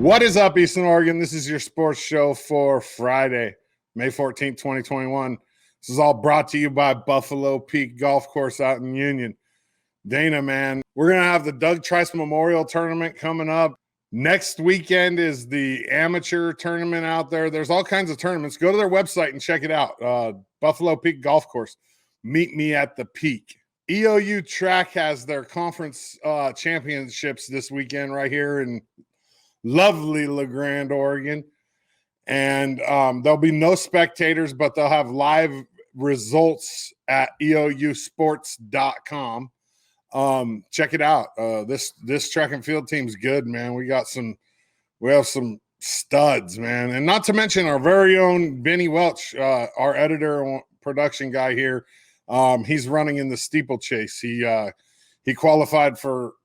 What is up, Eastern Oregon? This is your sports show for Friday, May 14th, 2021. This is all brought to you by Buffalo Peak Golf Course out in Union. Dana, man, we're going to have the Doug Trice Memorial Tournament coming up. Next weekend is the amateur tournament out there. There's all kinds of tournaments. Go to their website and check it out. Buffalo Peak Golf Course. Meet me at the Peak. EOU Track has their conference championships this weekend right here in lovely Grande, Oregon. And there'll be no spectators, but they'll have live results at EOUsports.com. Check it out. This track and field team's good, man. We have some studs, man. And not to mention our very own Benny Welch, our editor and production guy here. He's running in the steeplechase. He qualified for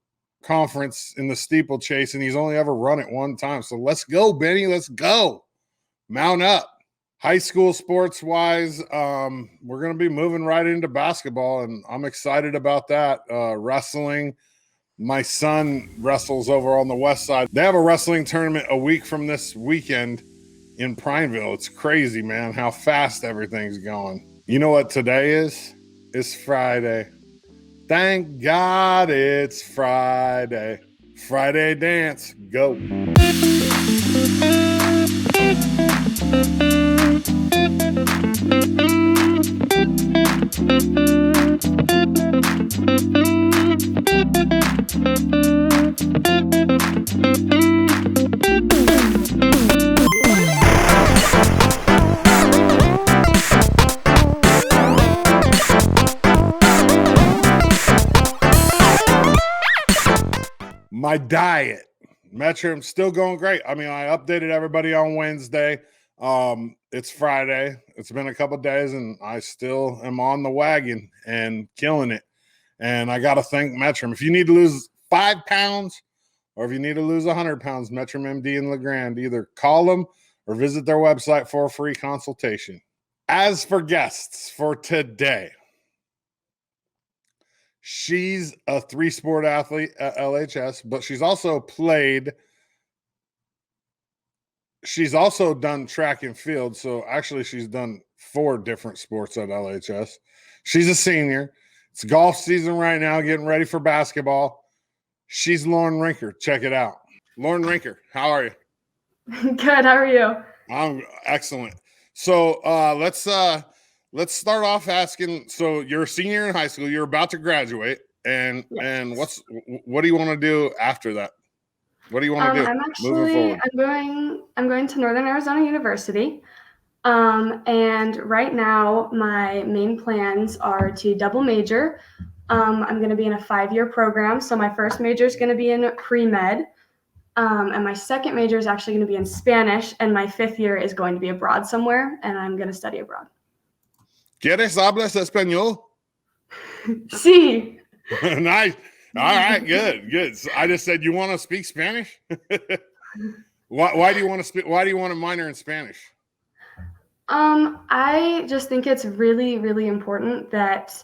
conference in the steeplechase, and he's only ever run it one time. So let's go, Benny. Let's go. Mount up. High school sports wise, we're going to be moving right into basketball, and I'm excited about that. Wrestling. My son wrestles over on the west side. They have a wrestling tournament a week from this weekend in Prineville. It's crazy, man, how fast everything's going. You know what today is? It's Friday. Thank God it's Friday. Friday dance, go. My diet, MetTrim, still going great. I mean, I updated everybody on Wednesday. It's Friday. It's been a couple days, and I still am on the wagon and killing it. And I got to thank MetTrim. If you need to lose 5 pounds or if you need to lose 100 pounds, MetTrim MD in Grande, either call them or visit their website for a free consultation. As for guests for today, she's a 3-sport athlete at LHS, but she's also done track and field. So actually she's done 4 different sports at LHS. She's a senior. It's golf season right now, getting ready for basketball. She's Lauran Rinker. Check it out. Lauran Rinker, how are you? Good. How are you? I'm excellent. So let's start off asking. So you're a senior in high school. You're about to graduate, and Yes. and what do you want to do after that? What do you want to do? I'm going to Northern Arizona University. And right now my main plans are to double major. I'm going to be in a 5-year program. So my first major is going to be in pre-med. And my second major is actually going to be in Spanish. And my 5th year is going to be abroad somewhere, and I'm going to study abroad. ¿Quieres hablas español? Sí. Nice. All right, good. So I just said, you want to speak Spanish? Why do you want to minor in Spanish? I just think it's really, really important that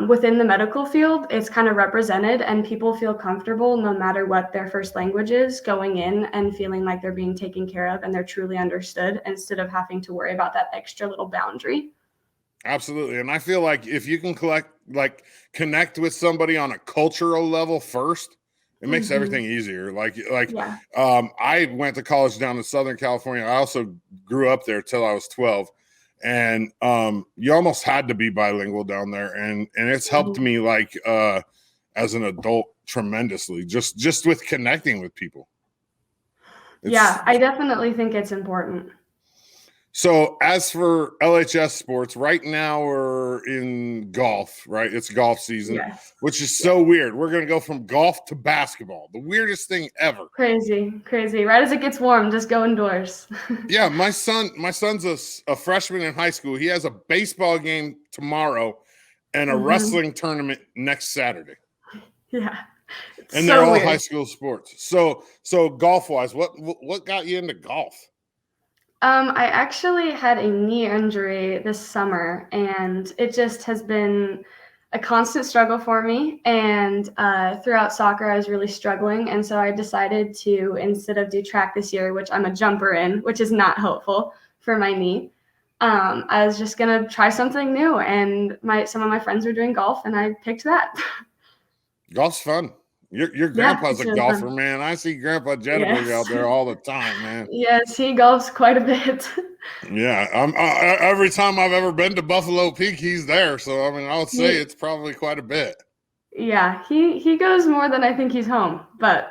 within the medical field, it's kind of represented and people feel comfortable no matter what their first language is going in and feeling like they're being taken care of and they're truly understood instead of having to worry about that extra little boundary. Absolutely. And I feel like if you can connect with somebody on a cultural level first, it makes everything easier. Yeah. I went to college down in Southern California. I also grew up there till I was 12. And you almost had to be bilingual down there. And it's helped me as an adult tremendously, just with connecting with people. Yeah, I definitely think it's important. So as for LHS Sports, right now we're in golf, right? It's golf season, yes. Which is so weird. We're going to go from golf to basketball. The weirdest thing ever. Crazy. Right as it gets warm, just go indoors. Yeah, my son's a freshman in high school. He has a baseball game tomorrow and a wrestling tournament next Saturday. Yeah. And they're all weird. High school sports. So golf-wise, what got you into golf? I actually had a knee injury this summer, and it just has been a constant struggle for me. And throughout soccer, I was really struggling. And so I decided to, instead of do track this year, which I'm a jumper in, which is not helpful for my knee, I was just going to try something new. And some of my friends were doing golf, and I picked that. Golf's fun. Your Yeah, grandpa's it's a really golfer, fun. man. I see Grandpa Jededick out Yes. there all the time, man. Yes, he golfs quite a bit. Yeah, every time I've ever been to Buffalo Peak, he's there. So I mean, I would say it's probably quite a bit. Yeah, he goes more than I think he's home, but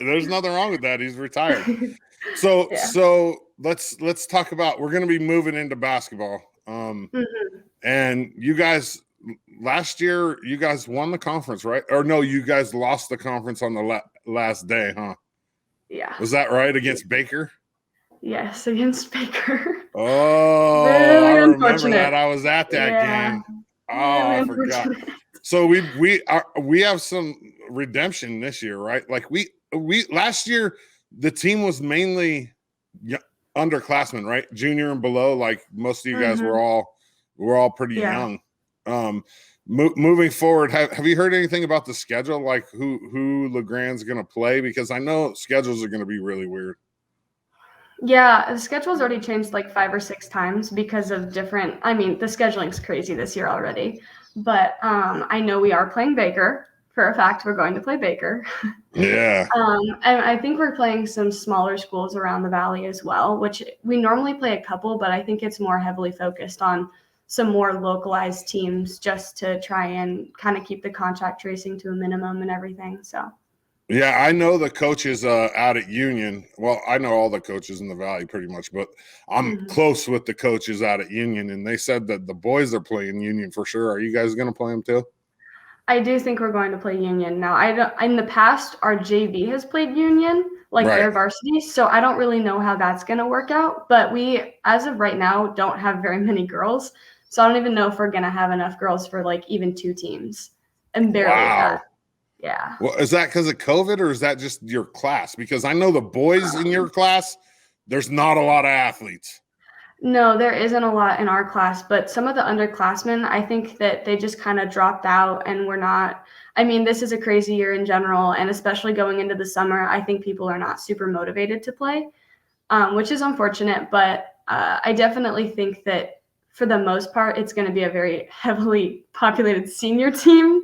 there's nothing wrong with that. He's retired. So yeah. so let's talk about, we're going to be moving into basketball. And you guys, last year, you guys won the conference, right? Or no, you guys lost the conference on the last day, huh? Yeah. Was that right, against Baker? Yes, against Baker. Oh, really I remember unfortunate. that. I was at that game. Oh, really I forgot. So we have some redemption this year, right? Like we last year, the team was mainly underclassmen, right? Junior and below. Like most of you guys were all pretty young. Moving forward, have you heard anything about the schedule? Like who LeGrand's going to play? Because I know schedules are going to be really weird. Yeah, the schedule's already changed like 5 or 6 times because of different. I mean, the scheduling's crazy this year already. But I know we are playing Baker. For a fact, we're going to play Baker. Yeah. And I think we're playing some smaller schools around the valley as well, which we normally play a couple, but I think it's more heavily focused on some more localized teams just to try and kind of keep the contact tracing to a minimum and everything. So. Yeah, I know the coaches out at Union. Well, I know all the coaches in the Valley pretty much, but I'm close with the coaches out at Union, and they said that the boys are playing Union for sure. Are you guys going to play them too? I do think we're going to play Union now. In the past, our JV has played Union, like their varsity, so I don't really know how that's going to work out. But we, as of right now, don't have very many girls, so I don't even know if we're going to have enough girls for like even 2 teams, and barely that. Yeah. Well, is that because of COVID, or is that just your class? Because I know the boys in your class, there's not a lot of athletes. No, there isn't a lot in our class, but some of the underclassmen, I think that they just kind of dropped out and we're not. I mean, this is a crazy year in general, and especially going into the summer, I think people are not super motivated to play, which is unfortunate, but I definitely think that for the most part, it's going to be a very heavily populated senior team.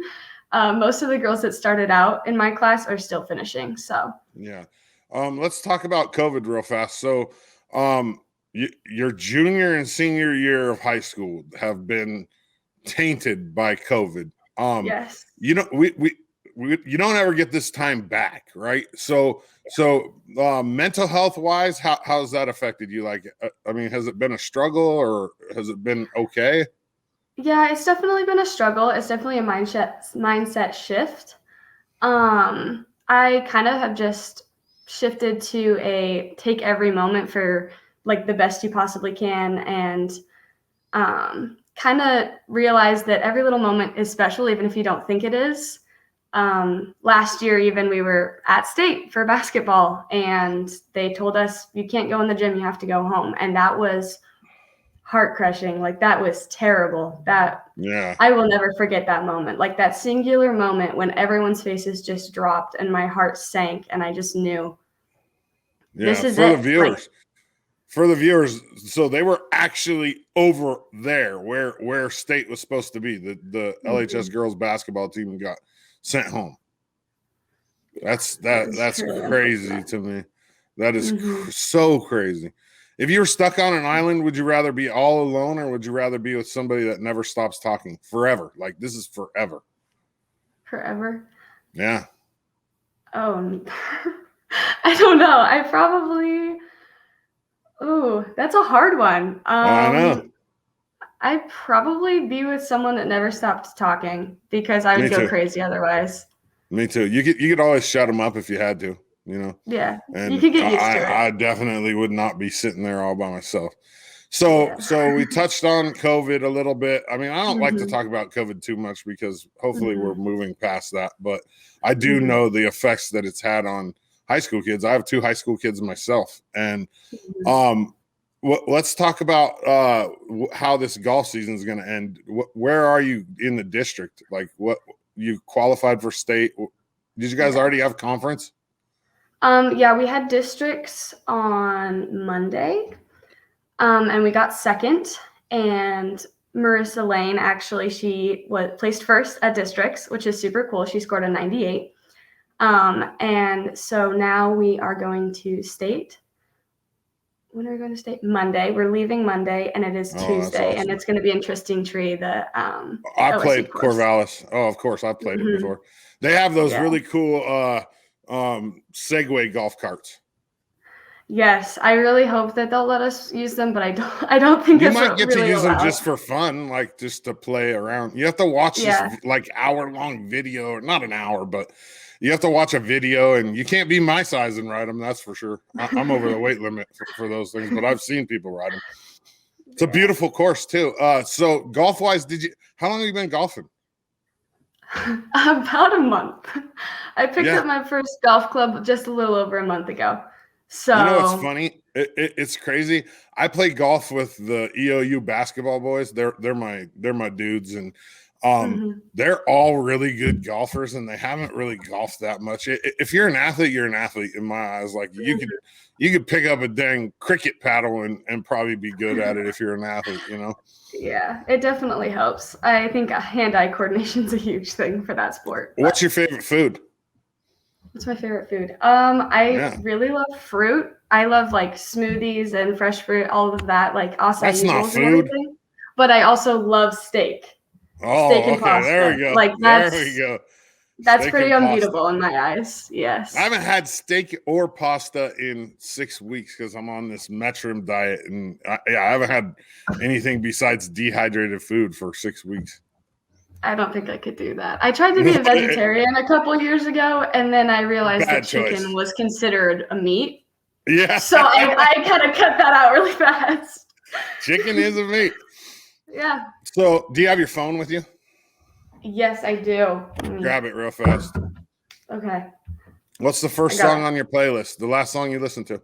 Most of the girls that started out in my class are still finishing. So yeah, let's talk about COVID real fast. So, your junior and senior year of high school have been tainted by COVID. yes, you know, we you don't ever get this time back, right? So mental health wise, how's that affected you? Like, I mean, has it been a struggle or has it been okay? Yeah, it's definitely been a struggle. It's definitely a mindset shift. I kind of have just shifted to a take every moment for like the best you possibly can, and kind of realize that every little moment is special, even if you don't think it is. Last year, even we were at state for basketball, and they told us you can't go in the gym, you have to go home, and that was heart crushing. Like that was terrible. I will never forget that moment. Like that singular moment when everyone's faces just dropped and my heart sank and I just knew this is it. For the viewers, so they were actually over there where state was supposed to be. The LHS girls basketball team got sent home. That's crazy to me. That is so crazy. If you were stuck on an island, would you rather be all alone or would you rather be with somebody that never stops talking forever? Like this is forever. Forever? Yeah. Oh, I don't know. I probably, that's a hard one. I know. I'd probably be with someone that never stopped talking because I would go crazy otherwise. Me too. You could always shut them up if you had to. You know, yeah, and you could get used to it. I definitely would not be sitting there all by myself. So we touched on COVID a little bit. I mean, I don't like to talk about COVID too much because hopefully we're moving past that. But I do know the effects that it's had on high school kids. I have 2 high school kids myself, and let's talk about how this golf season is going to end. Where are you in the district? Like, what you qualified for state? Did you guys already have conference? Yeah, we had districts on Monday, and we got second. And Marissa Lane, actually, she placed first at districts, which is super cool. She scored a 98. And so now we are going to state. When are we going to state? Monday. We're leaving Monday, and it is Tuesday, awesome. And it's going to be interesting tree. I played Corvallis. Oh, of course, I've played it before. They have those really cool Segway golf carts. Yes, I really hope that they'll let us use them, but I don't think you might get really to use them just for fun, like just to play around. You have to watch this like hour-long video, or not an hour, but you have to watch a video, and you can't be my size and ride them. That's for sure. I'm over the weight limit for those things, but I've seen people ride them. It's a beautiful course too. So golf-wise, how long have you been golfing? About a month. I picked up my first golf club just a little over a month ago. So you know what's funny? It's crazy. I play golf with the EOU basketball boys. They're my dudes, and they're all really good golfers, and they haven't really golfed that much. If you're an athlete, you're an athlete in my eyes. Like you could pick up a dang cricket paddle and probably be good at it if you're an athlete, you know? Yeah, it definitely helps. I think hand-eye coordination is a huge thing for that sport. What's your favorite food? What's my favorite food? I really love fruit. I love like smoothies and fresh fruit, all of that, like acai That's not bowls food. and everything. But I also love steak. Oh, steak and okay. pasta. There we go. Like there we go. That's steak pretty unbeatable in my eyes. Yes. I haven't had steak or pasta in 6 weeks because I'm on this MetTrim diet, and I haven't had anything besides dehydrated food for 6 weeks. I don't think I could do that. I tried to be a vegetarian a couple years ago, and then I realized that chicken was considered a meat. Yeah. So I kind of cut that out really fast. Chicken is a meat. Yeah. So do you have your phone with you? Yes, I do. Grab it real fast. Okay. What's the first song on your playlist? The last song you listened to?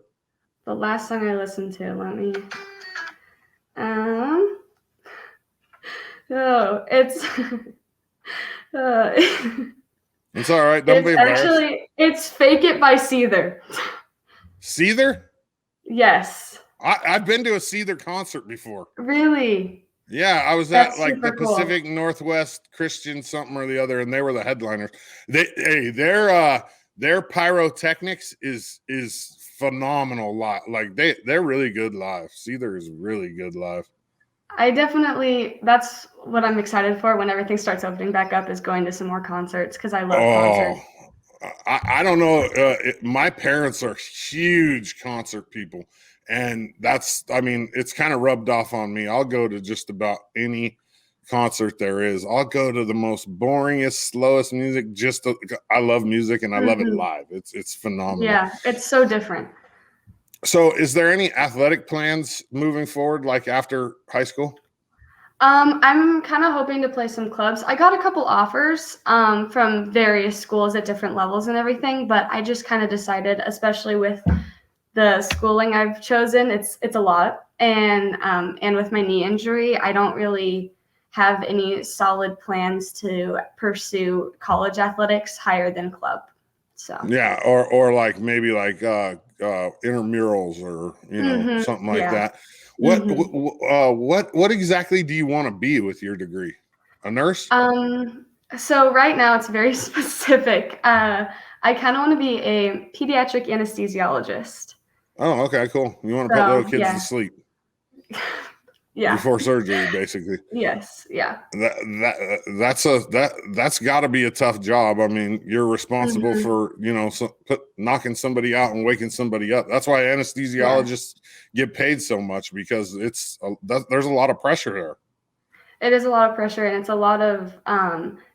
The last song I listened to, let me it's it's all right. Don't be embarrassed. Actually, it's Fake It by Seether. Seether? Yes. I've been to a Seether concert before. Really? Yeah, I was at like the Pacific Northwest Christian something or the other, and they were the headliners. Their pyrotechnics is phenomenal live. Like they're really good live. Seether is really good live. That's what I'm excited for when everything starts opening back up, is going to some more concerts, because I love concerts. I don't know. My parents are huge concert people, and it's kind of rubbed off on me. I'll go to just about any concert there is. I'll go to the most boringest, slowest music. I love music, and I love it live. It's phenomenal. Yeah, it's so different. So is there any athletic plans moving forward, like after high school? I'm kind of hoping to play some clubs. I got a couple offers from various schools at different levels and everything, but I just kind of decided, especially with the schooling I've chosen, it's a lot. And with my knee injury, I don't really have any solid plans to pursue college athletics higher than club. So yeah, or like maybe like intramurals or something like that. What exactly do you want to be with your degree? A nurse? So right now it's very specific. I kind of want to be a pediatric anesthesiologist. Oh, okay, cool. You want to put little kids to sleep? Yeah. Before surgery, basically. Yes. Yeah. That's got to be a tough job. I mean, you're responsible for knocking somebody out and waking somebody up. That's why anesthesiologists get paid so much, because there's a lot of pressure there. It is a lot of pressure, and it's a lot of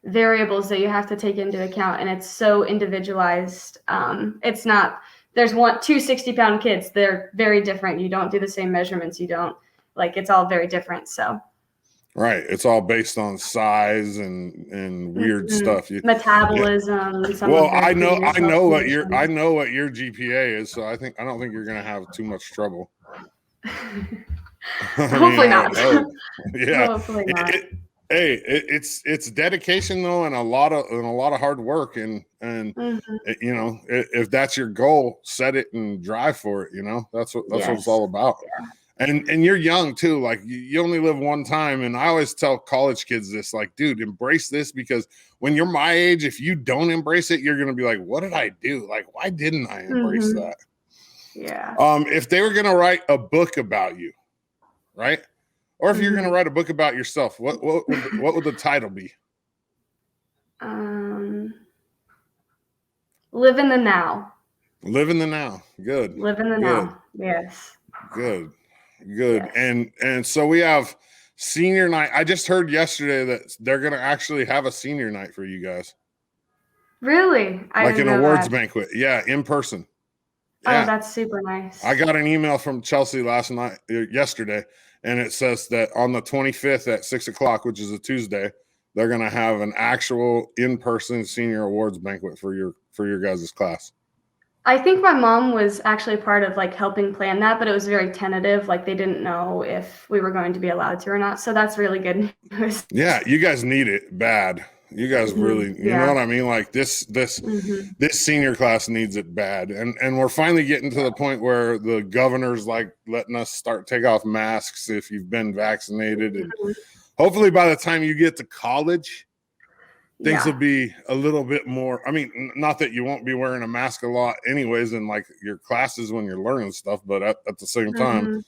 variables that you have to take into account, and it's so individualized. It's not. There's 2 60-pound kids. They're very different. You don't do the same measurements. You don't. Like, it's all very different. So, right, it's all based on size and weird stuff. Metabolism. And well, I know what your GPA is, so I don't think you're going to have too much trouble. I mean, Hopefully I not. would hope. Yeah. Hopefully not. It's dedication though, and a lot of hard work, and you know, if that's your goal, set it and drive for it. You know, that's what it's Yes. all about. Yeah. And you're young too. Like you only live one time, and I always tell college kids this, like, dude, embrace this, because when you're my age, if you don't embrace it, you're gonna be like, what did I do? Like, why didn't I embrace that? Yeah. If they were gonna write a book about you, right? Or if you're gonna write a book about yourself, what would the title be? Live in the now. Live in the now. Good. Live in the Good. now. Yes. Good. Yes. And so we have senior night. I just heard yesterday that they're gonna actually have a senior night for you guys. Really? I Like didn't an know awards that. banquet. Yeah, in person. Oh, Yeah. that's super nice. I got an email from Chelsea yesterday, and it says that on the 25th at 6:00, which is a Tuesday, they're gonna have an actual in-person senior awards banquet for your guys' class. I think my mom was actually part of like helping plan that, but it was very tentative. Like they didn't know if we were going to be allowed to or not. So that's really good news. Yeah, you guys need it bad. You guys really, you know what I mean? Like this senior class needs it bad. And we're finally getting to the point where the governor's like letting us take off masks if you've been vaccinated. And hopefully by the time you get to college, things will be a little bit more. I mean, not that you won't be wearing a mask a lot anyways in like your classes when you're learning stuff, but at the same time,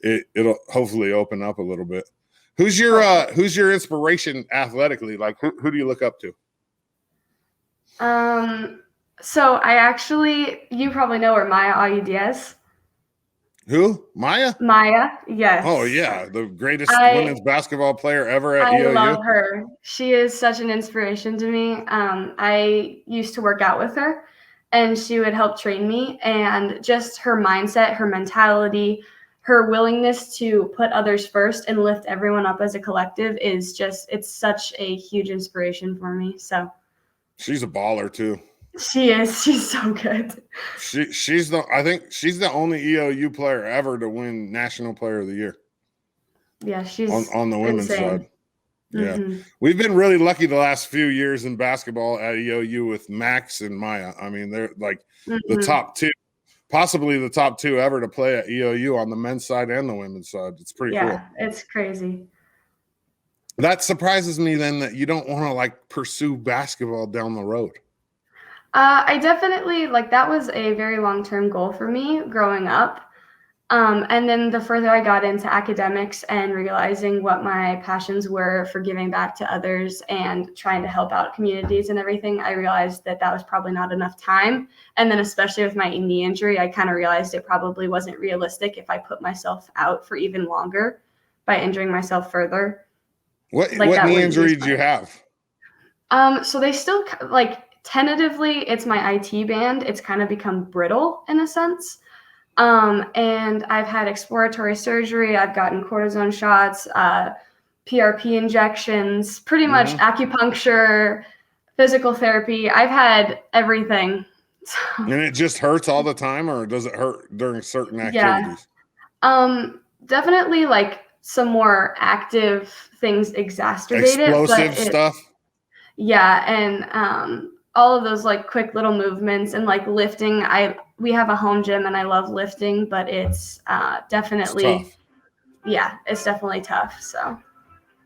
it'll hopefully open up a little bit. Who's your inspiration athletically? Like who do you look up to? So I actually, you probably know her, Maya Ayudiez. Who? Maya? Maya, yes. Oh yeah, the greatest women's basketball player ever at EOU. I love her. She is such an inspiration to me. I used to work out with her, and she would help train me. And just her mindset, her mentality, her willingness to put others first and lift everyone up as a collective is it's such a huge inspiration for me. So she's a baller too. She is. She's so good. I think she's the only EOU player ever to win National Player of the Year. Yeah, she's on the women's insane. side. Yeah. We've been really lucky the last few years in basketball at EOU with Max and Maya. I mean, they're like the top two, possibly the top two ever to play at EOU on the men's side and the women's side. It's pretty cool. Yeah, it's crazy. That surprises me then that you don't want to like pursue basketball down the road. I definitely that was a very long-term goal for me growing up. And then the further I got into academics and realizing what my passions were for giving back to others and trying to help out communities and everything, I realized that was probably not enough time. And then especially with my knee injury, I kind of realized it probably wasn't realistic if I put myself out for even longer by injuring myself further. What knee injury did you have? So they still tentatively, it's my IT band. It's kind of become brittle in a sense. And I've had exploratory surgery. I've gotten cortisone shots, PRP injections, pretty much acupuncture, physical therapy. I've had everything. And it just hurts all the time, or does it hurt during certain activities? Yeah. Definitely some more active things exacerbate explosive stuff. Yeah. And, all of those quick little movements and lifting. We have a home gym and I love lifting, but it's definitely, it's definitely tough. So,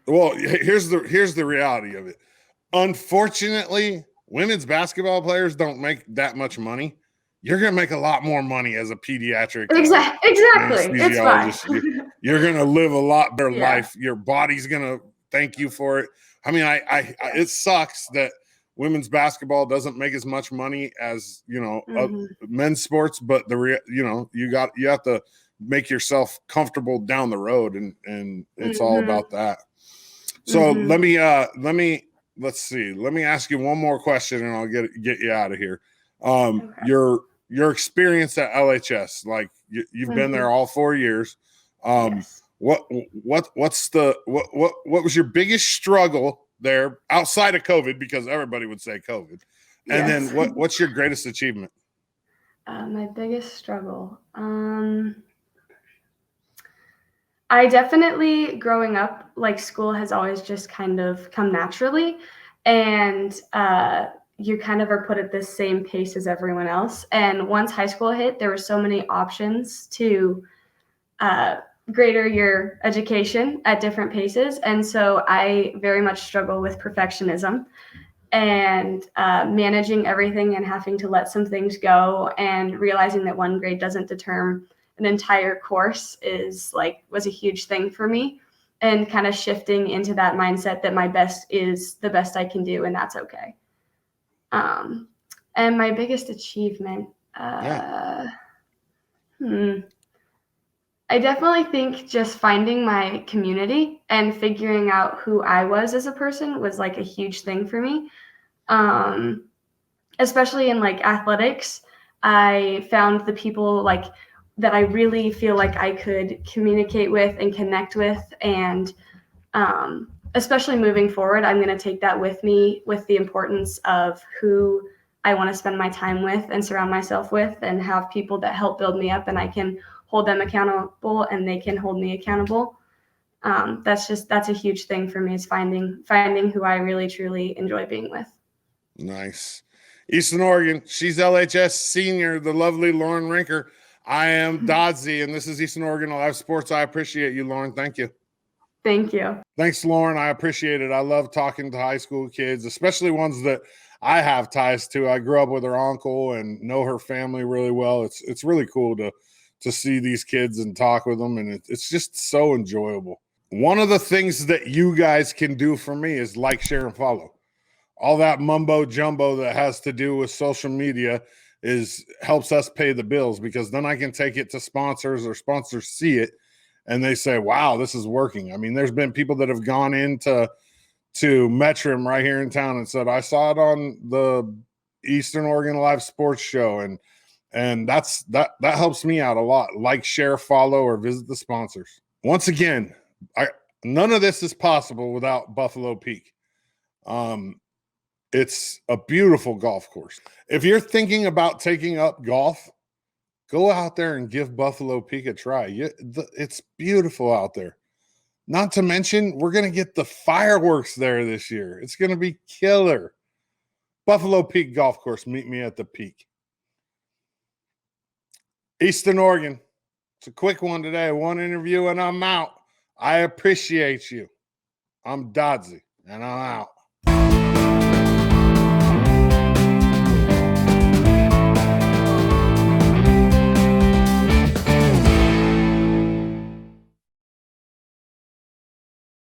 well, here's the reality of it. Unfortunately, women's basketball players don't make that much money. You're going to make a lot more money as a pediatric exactly. It's fine. You're going to live a lot better life. Your body's going to thank you for it. I mean, it sucks that women's basketball doesn't make as much money as men's sports, but you have to make yourself comfortable down the road, and it's all about that. So let me ask you one more question, and I'll get you out of here. Your experience at LHS, you've been there all 4 years. Yes. What was your biggest struggle there outside of COVID, because everybody would say COVID, and then what's your greatest achievement? My biggest struggle. I definitely, growing up, like school has always just kind of come naturally, and you kind of are put at the same pace as everyone else. And once high school hit, there were so many options to greater your education at different paces. And so I very much struggle with perfectionism and managing everything and having to let some things go and realizing that one grade doesn't determine an entire course was a huge thing for me, and kind of shifting into that mindset that my best is the best I can do and that's okay. And my biggest achievement, I definitely think just finding my community and figuring out who I was as a person was like a huge thing for me. Especially in like athletics, I found the people like that I really feel like I could communicate with and connect with. And especially moving forward, I'm going to take that with me, with the importance of who I want to spend my time with and surround myself with, and have people that help build me up and I can hold them accountable and they can hold me accountable. That's a huge thing for me, is finding who I really truly enjoy being with. Nice. Eastern Oregon, she's LHS senior, the lovely Lauran Rinker. I am Doddsy, and this is Eastern Oregon LHS Sports. I appreciate you, Lauran. Thank you. Thank you. Thanks, Lauran. I appreciate it. I love talking to high school kids, especially ones that I have ties to. I grew up with her uncle and know her family really well. It's really cool to see these kids and talk with them, and it's just so enjoyable. One of the things that you guys can do for me is like, share, and follow. All that mumbo jumbo that has to do with social media helps us pay the bills, because then I can take it to sponsors, or sponsors see it and they say, wow, this is working. I mean, there's been people that have gone into MetTrim right here in town and said, I saw it on the Eastern Oregon Live Sports show. And that helps me out a lot. Like, share, follow, or visit the sponsors. Once again, none of this is possible without Buffalo Peak. It's a beautiful golf course. If you're thinking about taking up golf, go out there and give Buffalo Peak a try. It's beautiful out there. Not to mention, we're going to get the fireworks there this year. It's going to be killer. Buffalo Peak Golf Course. Meet me at the peak. Eastern Oregon. It's a quick one today. One interview and I'm out. I appreciate you. I'm Doddsy, and I'm out.